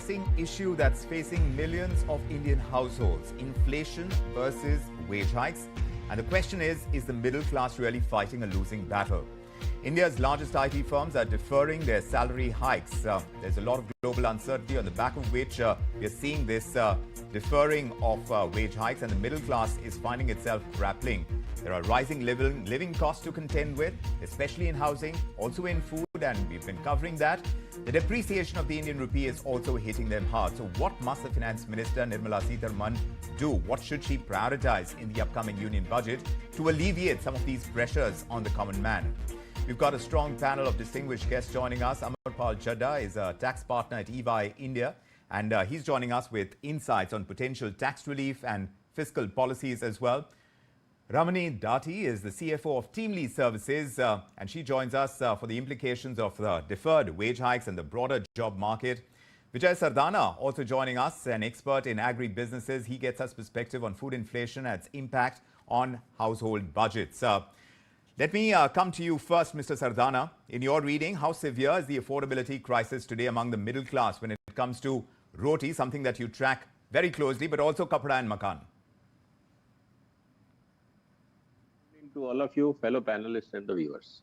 vexing issue that's facing millions of Indian households: inflation versus wage hikes. And the question is the middle class really fighting a losing battle? India's largest IT firms are deferring their salary hikes. There's a lot of global uncertainty, on the back of which we're seeing this deferring of wage hikes, and the middle class is finding itself grappling. There are rising living costs to contend with, especially in housing, also in food, and we've been covering that. The depreciation of the Indian rupee is also hitting them hard. So what must the Finance Minister, Nirmala Sitharaman, do? What should she prioritize in the upcoming union budget to alleviate some of these pressures on the common man? We've got a strong panel of distinguished guests joining us. Amarpal Chadha is a tax partner at EY India, and he's joining us with insights on potential tax relief and fiscal policies as well. Ramani Dati is the CFO of Teamly Services, and she joins us for the implications of deferred wage hikes and the broader job market. Vijay Sardana also joining us, an expert in agribusinesses. He gets us perspective on food inflation and its impact on household budgets. Let me come to you first, Mr. Sardana. In your reading, how severe is the affordability crisis today among the middle class when it comes to roti, something that you track very closely, but also kapda and makan? To all of you fellow panelists and the viewers.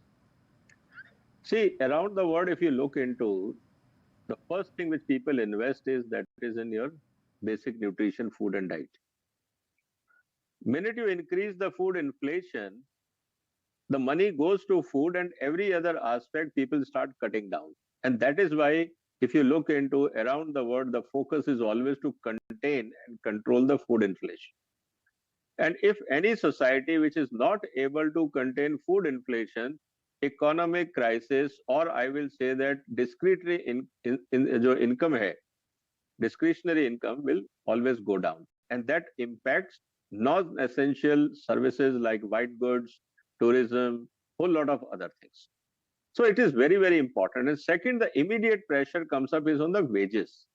See, around the world, if you look into, the first thing which people invest is that is in your basic nutrition, food and diet. Minute you increase the food inflation, the money goes to food, and every other aspect people start cutting down. And that is why, if you look into around the world, the focus is always to contain and control the food inflation. And if any society which is not able to contain food inflation, economic crisis, or I will say that discretionary income will always go down. And that impacts non-essential services like white goods, tourism, whole lot of other things. So it is very, very important. And second, the immediate pressure comes up is on the wages.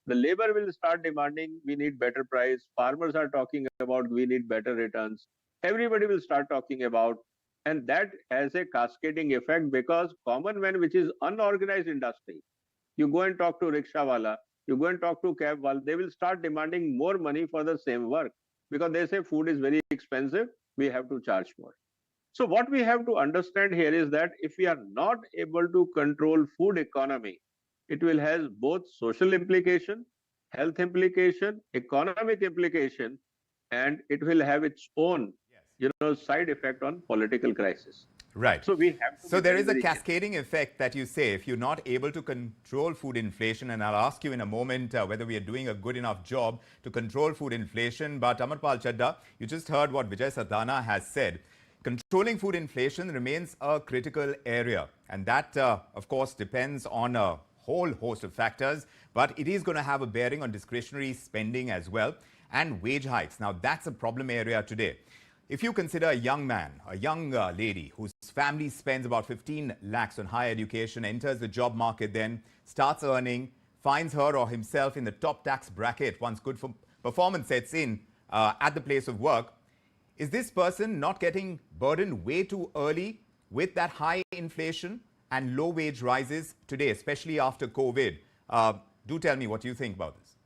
The labor will start demanding, we need better price. Farmers are talking about, we need better returns. Everybody will start talking about, and that has a cascading effect, because common man, which is unorganized industry, you go and talk to rickshawala, you go and talk to cab wala, they will start demanding more money for the same work, because they say food is very expensive, we have to charge more. So what we have to understand here is that if we are not able to control food economy, it will have both social implication, health implication, economic implication, and it will have its own, side effect on political crisis. Right. So we have to. So there is a cascading effect that you say if you're not able to control food inflation, and I'll ask you in a moment whether we are doing a good enough job to control food inflation. But Amarpal Chadha, you just heard what Vijay Sardana has said. Controlling food inflation remains a critical area, and that, of course, depends on a whole host of factors, but it is going to have a bearing on discretionary spending as well, and wage hikes. Now, that's a problem area today. If you consider a young man, a young lady whose family spends about 15 lakhs on higher education, enters the job market, then starts earning, finds her or himself in the top tax bracket once good performance sets in at the place of work, is this person not getting burdened way too early with that high inflation and low wage rises today, especially after COVID? Do tell me what you think about this.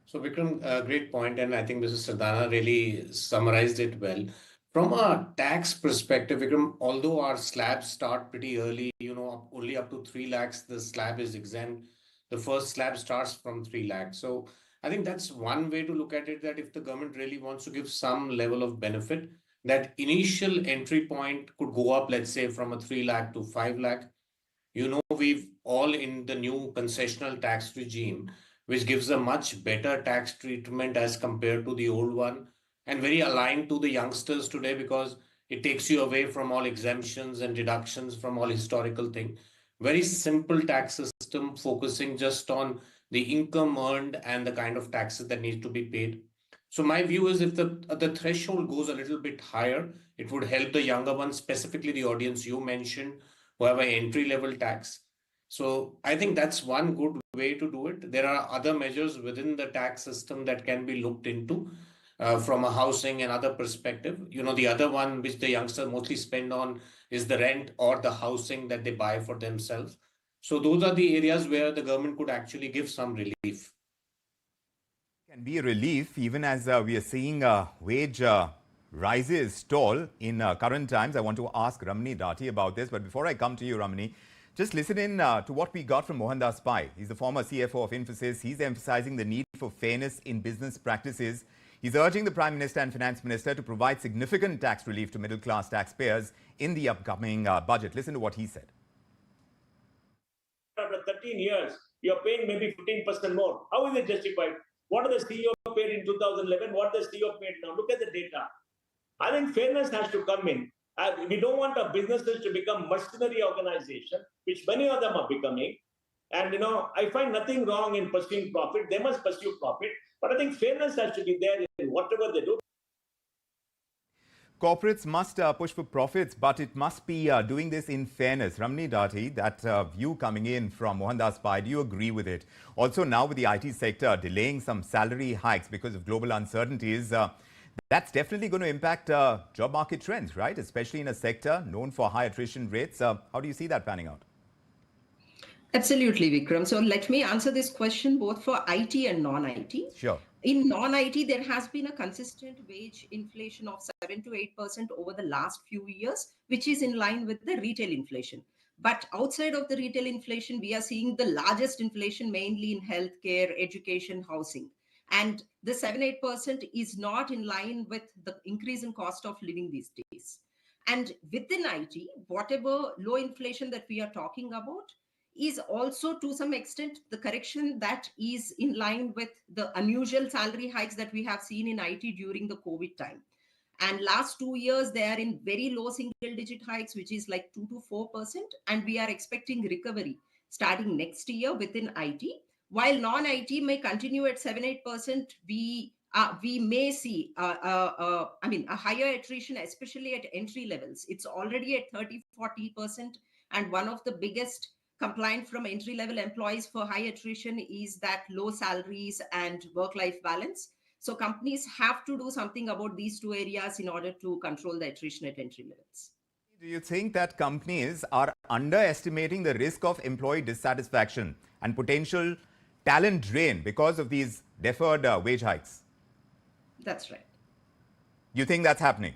So Vikram, great point, and I think Mrs. Sardana really summarized it well. From a tax perspective, Vikram, although our slabs start pretty early, only up to 3 lakhs, the slab is exempt. The first slab starts from 3 lakhs. So I think that's one way to look at it, that if the government really wants to give some level of benefit, that initial entry point could go up, let's say, from a 3 lakh to 5 lakh. We've all in the new concessional tax regime, which gives a much better tax treatment as compared to the old one, and very aligned to the youngsters today, because it takes you away from all exemptions and deductions from all historical things. Very simple tax system focusing just on the income earned and the kind of taxes that need to be paid. So my view is if the threshold goes a little bit higher, it would help the younger ones, specifically the audience you mentioned, who have an entry-level tax. So I think that's one good way to do it. There are other measures within the tax system that can be looked into from a housing and other perspective. The other one which the youngsters mostly spend on is the rent or the housing that they buy for themselves. So those are the areas where the government could actually give some relief. Can be a relief even as we are seeing wage rises stall in current times. I want to ask Ramani Dati about this. But before I come to you, Ramani, just listen in to what we got from Mohandas Pai. He's the former CFO of Infosys. He's emphasizing the need for fairness in business practices. He's urging the Prime Minister and Finance Minister to provide significant tax relief to middle-class taxpayers in the upcoming budget. Listen to what he said. After 13 years, you're paying maybe 15% more. How is it justified? What the CEO paid in 2011? What the CEO paid now? Look at the data. I think fairness has to come in. We don't want our businesses to become mercenary organization, which many of them are becoming. And, I find nothing wrong in pursuing profit. They must pursue profit. But I think fairness has to be there in whatever they do. Corporates must push for profits, but it must be doing this in fairness. Ramani Dati, that view coming in from Mohandas Pai, do you agree with it? Also, now with the IT sector delaying some salary hikes because of global uncertainties, that's definitely going to impact job market trends, right? Especially in a sector known for high attrition rates. How do you see that panning out? Absolutely, Vikram. So let me answer this question both for IT and non-IT. Sure. In non-IT, there has been a consistent wage inflation of 7 to 8% over the last few years, which is in line with the retail inflation. But outside of the retail inflation, we are seeing the largest inflation mainly in healthcare, education, housing. And the 7-8% is not in line with the increase in cost of living these days. And within IT, whatever low inflation that we are talking about is also to some extent the correction that is in line with the unusual salary hikes that we have seen in IT during the COVID time. And last 2 years, they are in very low single digit hikes, which is like 2 to 4%. And we are expecting recovery starting next year within IT. While non-IT may continue at 7-8%, we may see a higher attrition, especially at entry levels. It's already at 30-40%. And one of the biggest complaint from entry-level employees for high attrition is that low salaries and work-life balance. So companies have to do something about these two areas in order to control the attrition at entry levels. Do you think that companies are underestimating the risk of employee dissatisfaction and potential talent drain because of these deferred wage hikes? That's right. You think that's happening?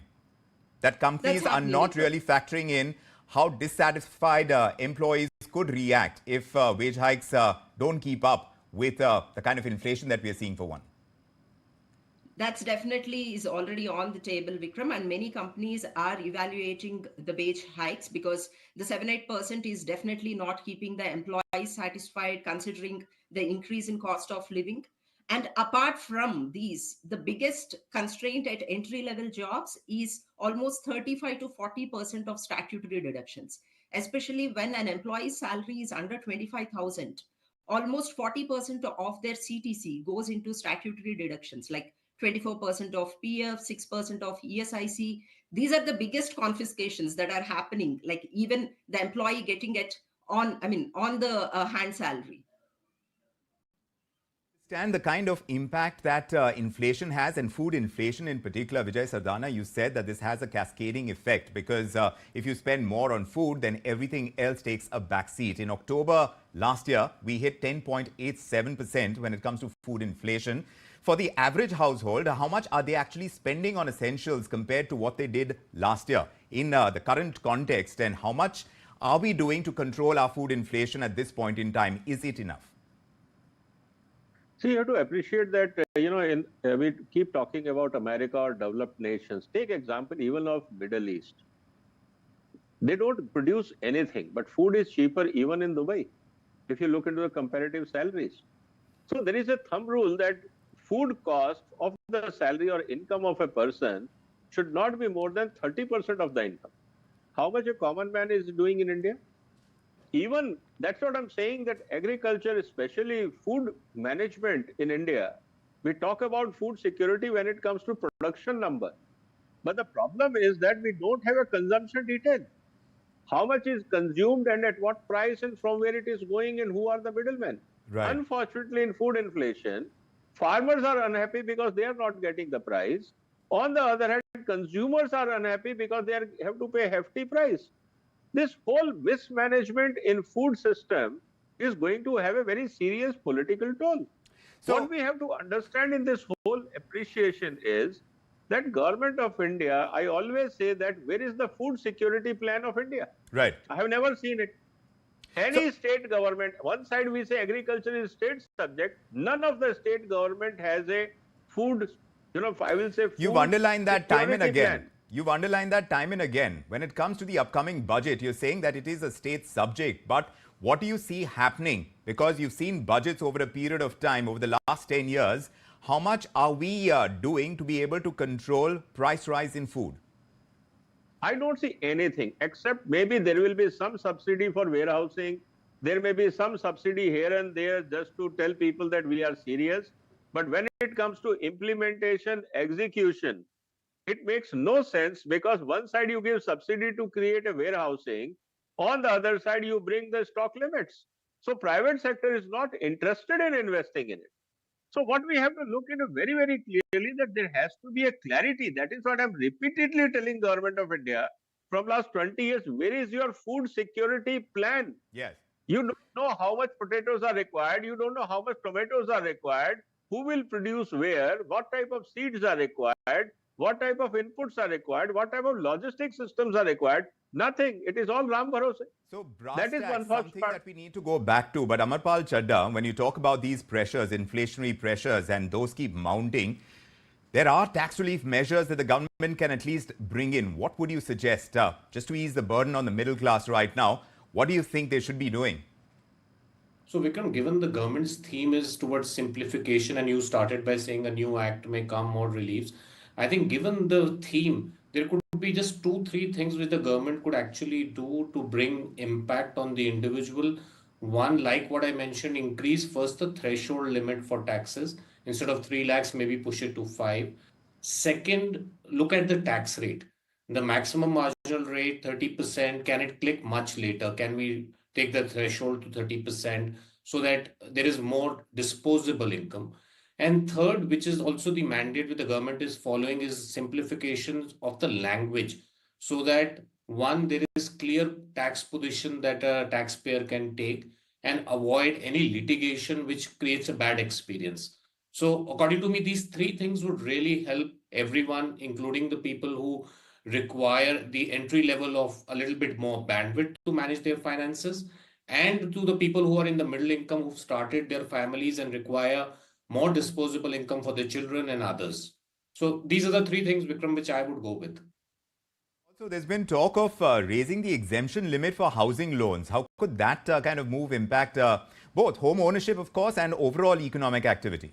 That companies are not really factoring in how dissatisfied employees could react if wage hikes don't keep up with the kind of inflation that we are seeing for one? That's definitely is already on the table, Vikram, and many companies are evaluating the wage hikes because the 7-8% is definitely not keeping the employees satisfied considering the increase in cost of living. And apart from these, the biggest constraint at entry-level jobs is almost 35 to 40% of statutory deductions, especially when an employee's salary is under 25,000. Almost 40% of their CTC goes into statutory deductions, like 24% of PF, 6% of ESIC. These are the biggest confiscations that are happening, like even the employee getting it on the hand salary. Understand the kind of impact that inflation has, and food inflation in particular. Vijay Sardana, you said that this has a cascading effect because if you spend more on food, then everything else takes a backseat. In October last year, we hit 10.87% when it comes to food inflation. For the average household, how much are they actually spending on essentials compared to what they did last year in the current context? And how much are we doing to control our food inflation at this point in time? Is it enough? See, you have to appreciate that, we keep talking about America or developed nations. Take example even of Middle East. They don't produce anything, but food is cheaper even in Dubai, if you look into the comparative salaries. So there is a thumb rule that food cost of the salary or income of a person should not be more than 30% of the income. How much a common man is doing in India? Even that's what I'm saying, that agriculture, especially food management in India, we talk about food security when it comes to production number. But the problem is that we don't have a consumption detail. How much is consumed and at what price and from where it is going and who are the middlemen. Right. Unfortunately, in food inflation, farmers are unhappy because they are not getting the price. On the other hand, consumers are unhappy because they have to pay a hefty price. this whole mismanagement in food system is going to have a very serious political toll. So what we have to understand in this whole appreciation is that government of India, I always say that where is the food security plan of India? Right. I have never seen it. Any state government, one side we say agriculture is state subject, none of the state government has a food, I will say food You've underlined that time and again. Plan. You've underlined that time and again. When it comes to the upcoming budget, you're saying that it is a state subject. But what do you see happening? Because you've seen budgets over a period of time, over the last 10 years. How much are we doing to be able to control price rise in food? I don't see anything except maybe there will be some subsidy for warehousing. There may be some subsidy here and there just to tell people that we are serious. But when it comes to implementation, execution, it makes no sense because one side you give subsidy to create a warehousing, on the other side you bring the stock limits. So private sector is not interested in investing in it. So what we have to look into very, very clearly that there has to be a clarity. That is what I'm repeatedly telling government of India from last 20 years. Where is your food security plan? Yes. You don't know how much potatoes are required. You don't know how much tomatoes are required. Who will produce where? What type of seeds are required? What type of inputs are required? What type of logistic systems are required? Nothing. It is all Ram Bharose. So brass that is tacks, one something that we need to go back to. But Amarpal Chadda, when you talk about these pressures, inflationary pressures, and those keep mounting, there are tax relief measures that the government can at least bring in. What would you suggest just to ease the burden on the middle class right now? What do you think they should be doing? So Vikram, given the government's theme is towards simplification and you started by saying a new act may come more reliefs, I think given the theme, there could be just 2-3 things which the government could actually do to bring impact on the individual. One, like what I mentioned, increase first the threshold limit for taxes. Instead of 3 lakhs, maybe push it to 5. Second, look at the tax rate. The maximum marginal rate, 30%, can it click much later? Can we take the threshold to 30% so that there is more disposable income? And third, which is also the mandate which the government is following, is simplification of the language so that one, there is clear tax position that a taxpayer can take and avoid any litigation which creates a bad experience. So according to me, these 3 things would really help everyone, including the people who require the entry level of a little bit more bandwidth to manage their finances, and to the people who are in the middle income who've started their families and require more disposable income for their children and others. So these are the 3 things, Vikram, which I would go with. Also, there's been talk of raising the exemption limit for housing loans. How could that kind of move impact both home ownership, of course, and overall economic activity?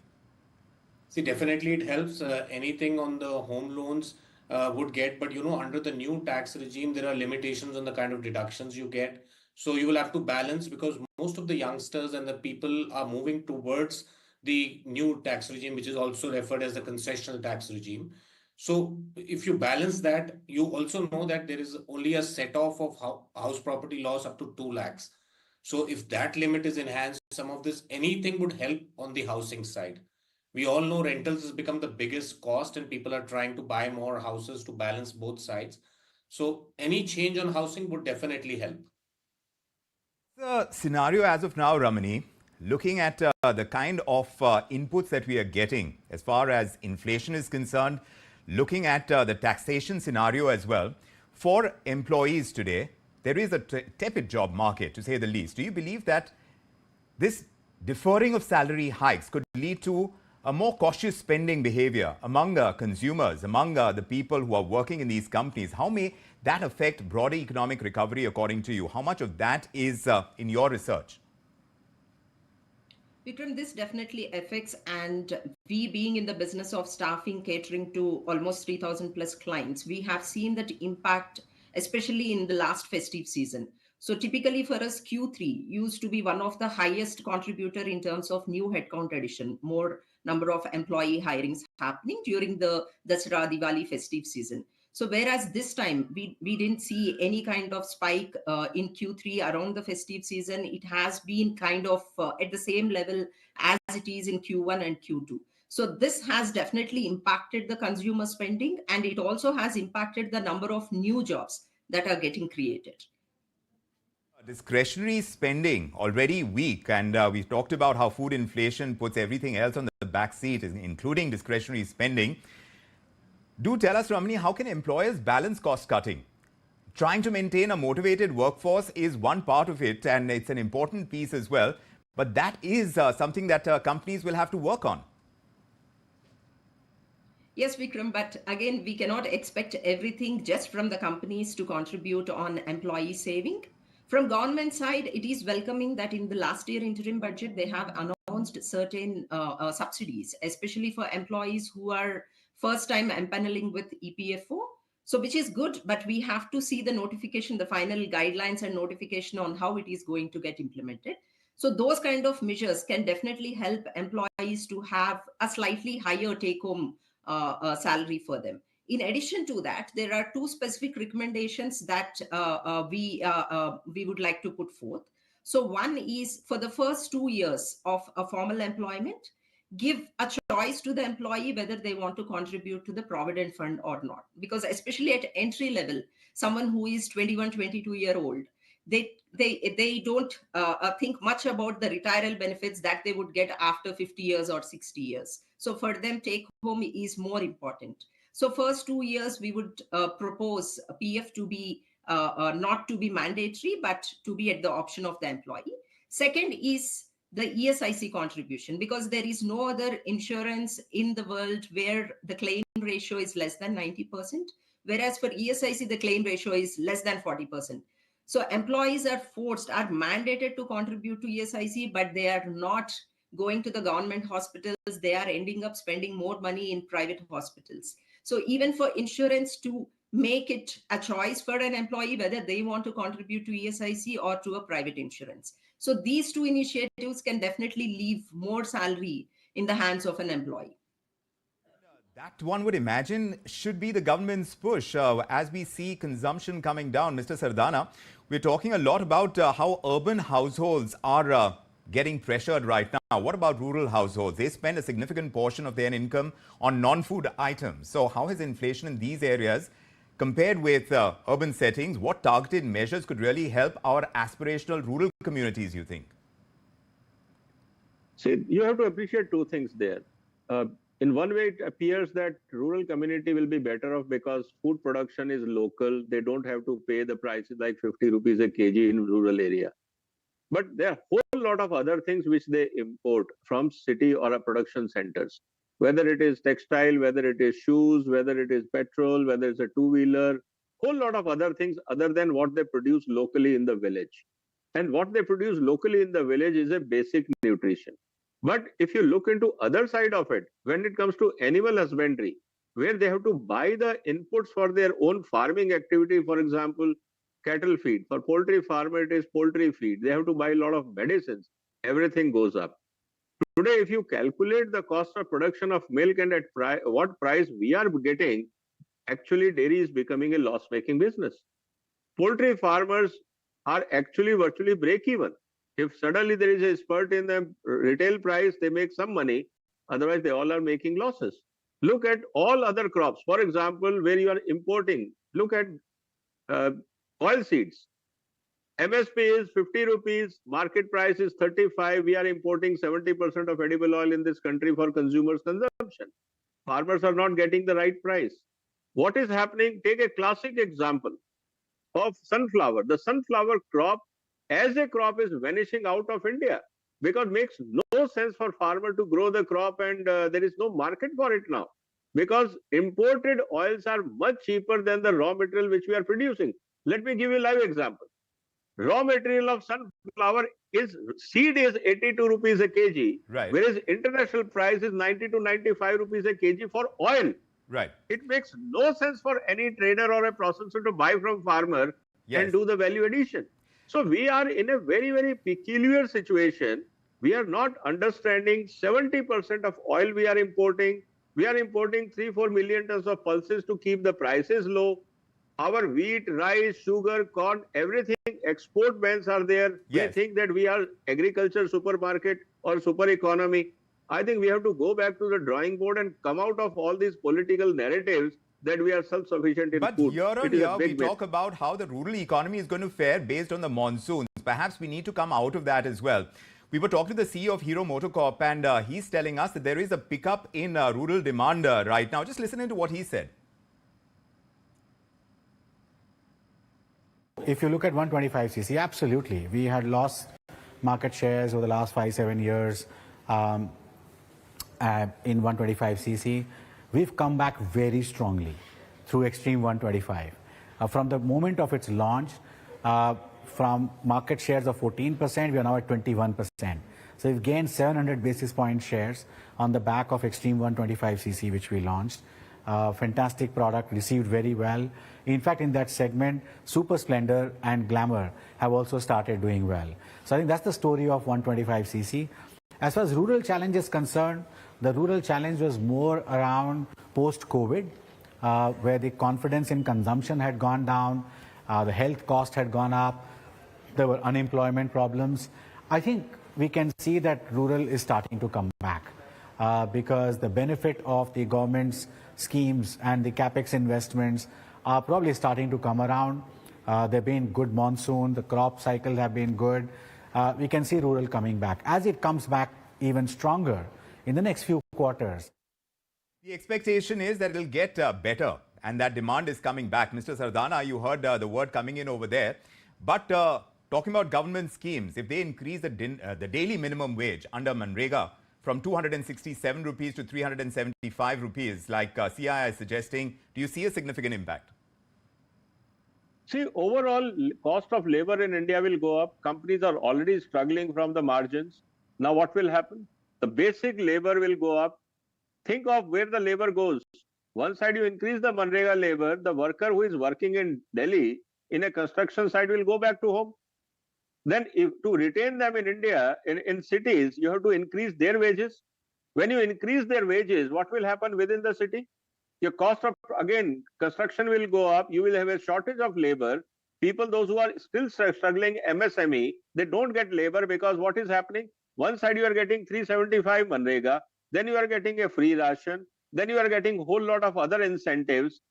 See, definitely it helps. Anything on the home loans would get, but under the new tax regime, there are limitations on the kind of deductions you get. So you will have to balance, because most of the youngsters and the people are moving towards the new tax regime, which is also referred as the concessional tax regime. So if you balance that, you also know that there is only a set off of house property loss up to 2 lakhs. So if that limit is enhanced, some of this, anything would help on the housing side. We all know rentals has become the biggest cost and people are trying to buy more houses to balance both sides. So any change on housing would definitely help. The scenario as of now, Ramani, looking at the kind of inputs that we are getting as far as inflation is concerned, looking at the taxation scenario as well, for employees today, there is a tepid job market, to say the least. Do you believe that this deferring of salary hikes could lead to a more cautious spending behavior among consumers, among the people who are working in these companies? How may that affect broader economic recovery according to you? How much of that is in your research? Vikram, this definitely affects, and we being in the business of staffing, catering to almost 3,000 plus clients, we have seen that impact, especially in the last festive season. So typically for us, Q3 used to be one of the highest contributor in terms of new headcount addition, more number of employee hirings happening during the Dasara Diwali festive season. So whereas this time we didn't see any kind of spike in Q3 around the festive season, it has been kind of at the same level as it is in Q1 and Q2. So this has definitely impacted the consumer spending, and it also has impacted the number of new jobs that are getting created. Discretionary spending already weak, and we've talked about how food inflation puts everything else on the back seat, including discretionary spending. Do tell us, Ramani, how can employers balance cost cutting? Trying to maintain a motivated workforce is one part of it, and it's an important piece as well. But that is something that companies will have to work on. Yes, Vikram, but again, we cannot expect everything just from the companies to contribute on employee saving. From government side, it is welcoming that in the last year interim budget, they have announced certain subsidies, especially for employees who are first time empaneling with EPFO. So which is good, but we have to see the notification, the final guidelines and notification on how it is going to get implemented. So those kind of measures can definitely help employees to have a slightly higher take-home salary for them. In addition to that, there are two specific recommendations that we would like to put forth. So one is for the first 2 years of a formal employment, give a choice to the employee whether they want to contribute to the provident fund or not. Because especially at entry level, someone who is 21, 22-year-old, they don't think much about the retirement benefits that they would get after 50 years or 60 years. So for them, take home is more important. So first 2 years, we would propose PF to be not to be mandatory, but to be at the option of the employee. Second is the ESIC contribution, because there is no other insurance in the world where the claim ratio is less than 90%, whereas for ESIC, the claim ratio is less than 40%. So employees are mandated to contribute to ESIC, but they are not going to the government hospitals. They are ending up spending more money in private hospitals. So even for insurance to make it a choice for an employee whether they want to contribute to ESIC or to a private insurance. So these two initiatives can definitely leave more salary in the hands of an employee. That one would imagine should be the government's push. As we see consumption coming down, Mr. Sardana, we're talking a lot about how urban households are getting pressured right now. What about rural households? They spend a significant portion of their income on non-food items. So how has inflation in these areas compared with urban settings? What targeted measures could really help our aspirational rural communities, you think? See, you have to appreciate two things there. In one way, it appears that rural community will be better off because food production is local. They don't have to pay the prices like 50 rupees a kg in rural area. But there are a whole lot of other things which they import from city or production centers, whether it is textile, whether it is shoes, whether it is petrol, whether it's a two-wheeler, whole lot of other things other than what they produce locally in the village. And what they produce locally in the village is a basic nutrition. But if you look into other side of it, when it comes to animal husbandry, where they have to buy the inputs for their own farming activity, for example, cattle feed. For poultry farmer, it is poultry feed. They have to buy a lot of medicines. Everything goes up. Today, if you calculate the cost of production of milk and at what price we are getting, actually dairy is becoming a loss-making business. Poultry farmers are actually virtually break-even. If suddenly there is a spurt in the retail price, they make some money. Otherwise, they all are making losses. Look at all other crops. For example, where you are importing, look at oil seeds. MSP is 50 rupees, market price is 35. We are importing 70% of edible oil in this country for consumers' consumption. Farmers are not getting the right price. What is happening? Take a classic example of sunflower. The sunflower crop as a crop is vanishing out of India because it makes no sense for farmer to grow the crop and there is no market for it now because imported oils are much cheaper than the raw material which we are producing. Let me give you a live example. Raw material of sunflower seed is 82 rupees a kg, right, whereas international price is 90 to 95 rupees a kg for oil. Right. It makes no sense for any trader or a processor to buy from farmer and do the value addition. So we are in a very, very peculiar situation. We are not understanding 70% of oil we are importing. We are importing 3-4 million tons of pulses to keep the prices low. Our wheat, rice, sugar, corn, everything, export bans are there. We think that we are agriculture supermarket or super economy. I think we have to go back to the drawing board and come out of all these political narratives that we are self-sufficient in food. But year on year, we talk about how the rural economy is going to fare based on the monsoons. Perhaps we need to come out of that as well. We were talking to the CEO of Hero Motorcorp, and he's telling us that there is a pickup in rural demand right now. Just listening to what he said. If you look at 125cc, absolutely. We had lost market shares over the last 5-7 years in 125cc. We've come back very strongly through Extreme 125. From the moment of its launch, from market shares of 14%, we are now at 21%. So we've gained 700 basis point shares on the back of Extreme 125cc, which we launched. Fantastic product, received very well. In fact, in that segment, Super Splendor and Glamour have also started doing well. So I think that's the story of 125cc. As far as rural challenge is concerned, the rural challenge was more around post-COVID, where the confidence in consumption had gone down, the health cost had gone up, there were unemployment problems. I think we can see that rural is starting to come back because the benefit of the government's schemes and the capex investments are probably starting to come around. There have been good monsoon, the crop cycle have been good. We can see rural coming back. As it comes back even stronger in the next few quarters. The expectation is that it will get better and that demand is coming back. Mr. Sardana, you heard the word coming in over there. But talking about government schemes, if they increase the daily minimum wage under Manrega from 267 rupees to 375 rupees, like CII is suggesting, do you see a significant impact? See, overall cost of labor in India will go up. Companies are already struggling from the margins. Now what will happen? The basic labor will go up. Think of where the labor goes. One side you increase the Manrega labor, the worker who is working in Delhi in a construction site will go back to home. Then if to retain them in India, in cities, you have to increase their wages. When you increase their wages, what will happen within the city? Your cost of, again, construction will go up. You will have a shortage of labor. People, those who are still struggling MSME, they don't get labor because what is happening? One side you are getting 375 Manrega, then you are getting a free ration, then you are getting a whole lot of other incentives.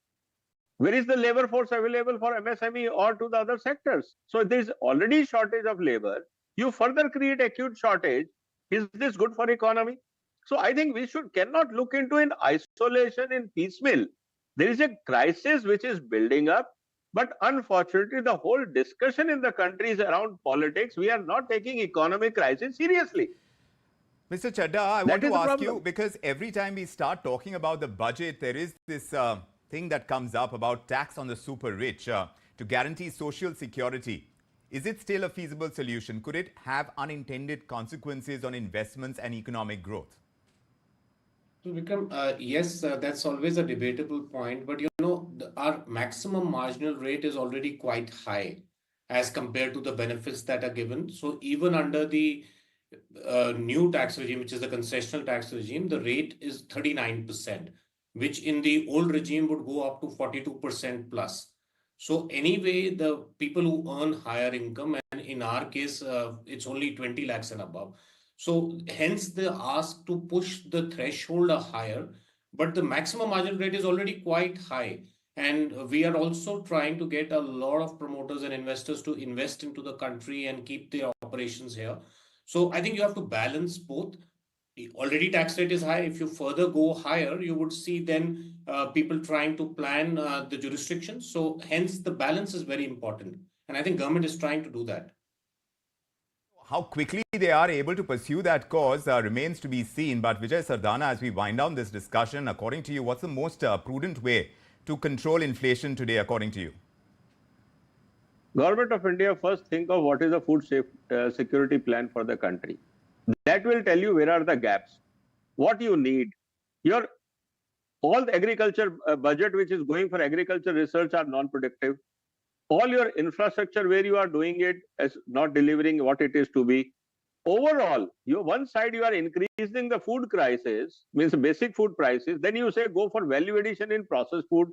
Where is the labor force available for MSME or to the other sectors? So there is already shortage of labor. You further create acute shortage. Is this good for economy? So I think we cannot look into in isolation in piecemeal. There is a crisis which is building up, but unfortunately the whole discussion in the country is around politics. We are not taking economic crisis seriously. Mr. Chadda, I want to ask you, because every time we start talking about the budget, there is this thing that comes up about tax on the super rich to guarantee social security. Is it still a feasible solution? Could it have unintended consequences on investments and economic growth? So Vikram, yes, that's always a debatable point, but you know, our maximum marginal rate is already quite high as compared to the benefits that are given. So even under the new tax regime, which is the concessional tax regime, the rate is 39%, which in the old regime would go up to 42% plus. So anyway, the people who earn higher income, and in our case, it's only 20 lakhs and above. So hence the ask to push the threshold higher, but the maximum margin rate is already quite high. And we are also trying to get a lot of promoters and investors to invest into the country and keep their operations here. So I think you have to balance both. Already tax rate is high. If you further go higher, you would see then people trying to plan the jurisdictions. So hence the balance is very important. And I think government is trying to do that. How quickly they are able to pursue that cause remains to be seen. But Vijay Sardana, as we wind down this discussion, according to you, what's the most prudent way to control inflation today, according to you? Government of India first think of what is the food security plan for the country. That will tell you where are the gaps, what you need. All the agriculture budget which is going for agriculture research are non-productive. All your infrastructure where you are doing it is not delivering what it is to be. Overall, one side you are increasing the food crisis, means basic food prices, then you say go for value addition in processed food.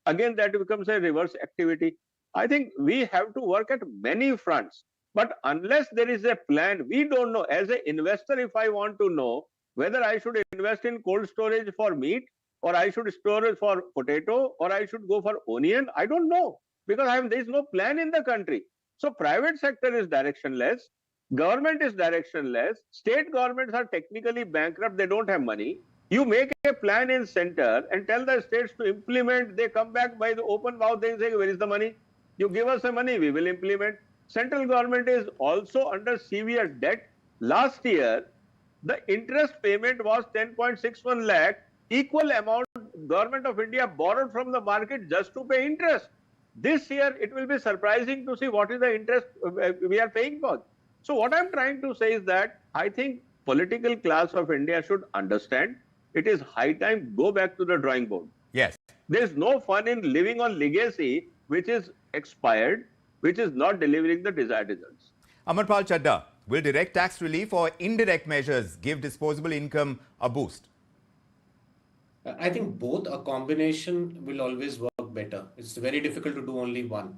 Again, that becomes a reverse activity. I think we have to work at many fronts. But unless there is a plan, we don't know. As an investor, if I want to know whether I should invest in cold storage for meat, or I should store it for potato, or I should go for onion, I don't know. Because there is no plan in the country. So private sector is directionless, government is directionless, state governments are technically bankrupt, they don't have money. You make a plan in center and tell the states to implement, they come back by the open mouth, they say, where is the money? You give us the money, we will implement. Central government is also under severe debt. Last year, the interest payment was 10.61 lakh, equal amount government of India borrowed from the market just to pay interest. This year, it will be surprising to see what is the interest we are paying for. So what I'm trying to say is that I think political class of India should understand it is high time go back to the drawing board. Yes. There is no fun in living on legacy which is expired, which is not delivering the desired results. Amarpal Chadda, will direct tax relief or indirect measures give disposable income a boost? I think both, a combination will always work better. It's very difficult to do only one.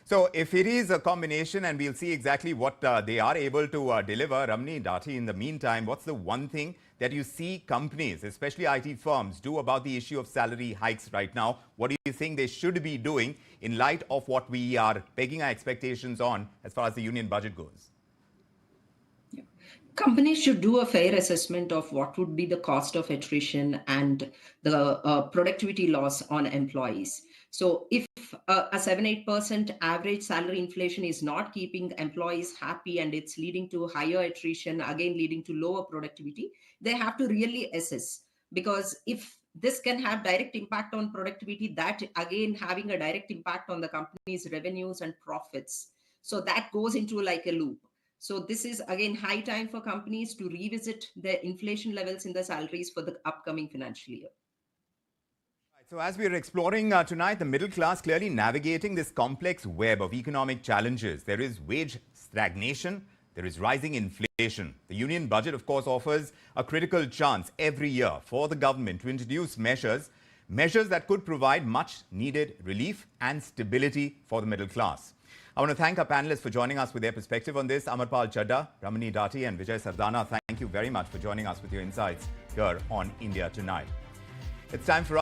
So if it is a combination, and we'll see exactly what they are able to deliver, Ramani Dati, in the meantime, what's the one thing that you see companies, especially IT firms, do about the issue of salary hikes right now? What do you think they should be doing in light of what we are pegging our expectations on as far as the union budget goes? Companies should do a fair assessment of what would be the cost of attrition and the productivity loss on employees. So if a 7-8% average salary inflation is not keeping employees happy and it's leading to higher attrition, again leading to lower productivity, they have to really assess. Because if this can have direct impact on productivity, that again having a direct impact on the company's revenues and profits. So that goes into like a loop. So this is again high time for companies to revisit their inflation levels in the salaries for the upcoming financial year. So as we are exploring tonight, the middle class clearly navigating this complex web of economic challenges. There is wage stagnation, there is rising inflation. The union budget, of course, offers a critical chance every year for the government to introduce measures that could provide much needed relief and stability for the middle class. I want to thank our panelists for joining us with their perspective on this. Amarpal Chadda, Ramani Dati and Vijay Sardana, thank you very much for joining us with your insights here on India Tonight. It's time for us